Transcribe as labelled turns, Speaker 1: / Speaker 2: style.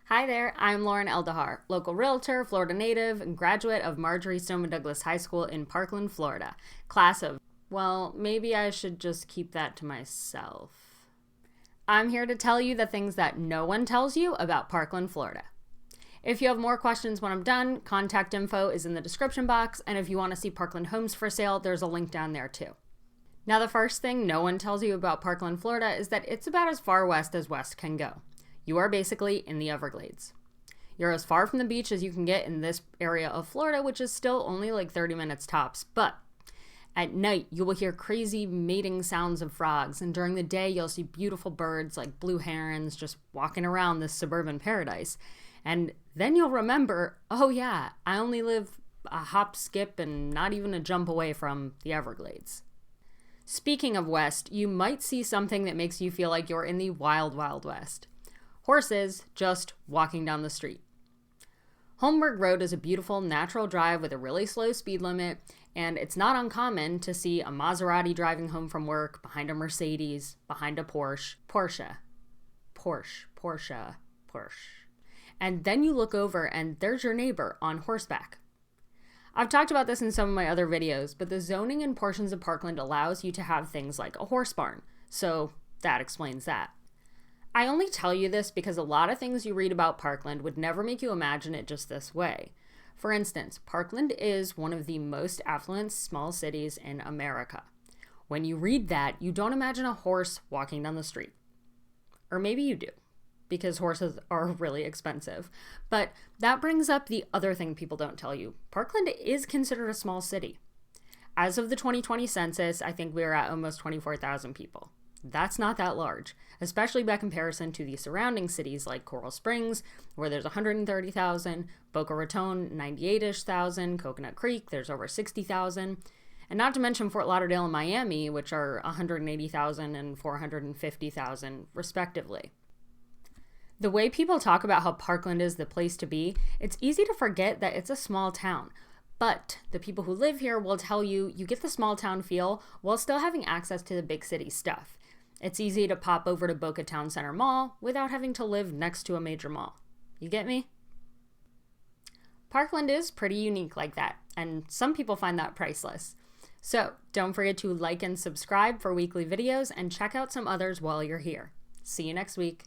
Speaker 1: Hi there, I'm Lauren Eldahar, local realtor, Florida native, and graduate of Marjorie Stoneman Douglas High School in Parkland, Florida. Class of, well, maybe I should just keep that to myself. I'm here to tell you the things that no one tells you about Parkland, Florida. If you have more questions when I'm done, contact info is in the description box, and if you want to see Parkland homes for sale, there's a link down there too. Now, the first thing no one tells you about Parkland, Florida is that it's about as far west as west can go. You are basically in the Everglades. You're as far from the beach as you can get in this area of Florida, which is still only like 30 minutes tops. But at night, you will hear crazy mating sounds of frogs, and during the day, you'll see beautiful birds like blue herons just walking around this suburban paradise. And then you'll remember, oh yeah, I only live a hop, skip, and not even a jump away from the Everglades. Speaking of west, you might see something that makes you feel like you're in the wild, wild west. Horses just walking down the street. Holmberg Road is a beautiful natural drive with a really slow speed limit, and it's not uncommon to see a Maserati driving home from work behind a Mercedes, behind a Porsche. And then you look over and there's your neighbor on horseback. I've talked about this in some of my other videos, but the zoning in portions of Parkland allows you to have things like a horse barn, so that explains that. I only tell you this because a lot of things you read about Parkland would never make you imagine it just this way. For instance, Parkland is one of the most affluent small cities in America. When you read that, you don't imagine a horse walking down the street. Or maybe you do, because horses are really expensive. But that brings up the other thing people don't tell you. Parkland is considered a small city. As of the 2020 census, I think we are at almost 24,000 people. That's not that large, especially by comparison to the surrounding cities like Coral Springs, where there's 130,000, Boca Raton, 98-ish thousand, Coconut Creek, there's over 60,000, and not to mention Fort Lauderdale and Miami, which are 180,000 and 450,000 respectively. The way people talk about how Parkland is the place to be, it's easy to forget that it's a small town. But the people who live here will tell you you get the small town feel while still having access to the big city stuff. It's easy to pop over to Boca Town Center Mall without having to live next to a major mall. You get me? Parkland is pretty unique like that, and some people find that priceless. So don't forget to like and subscribe for weekly videos and check out some others while you're here. See you next week.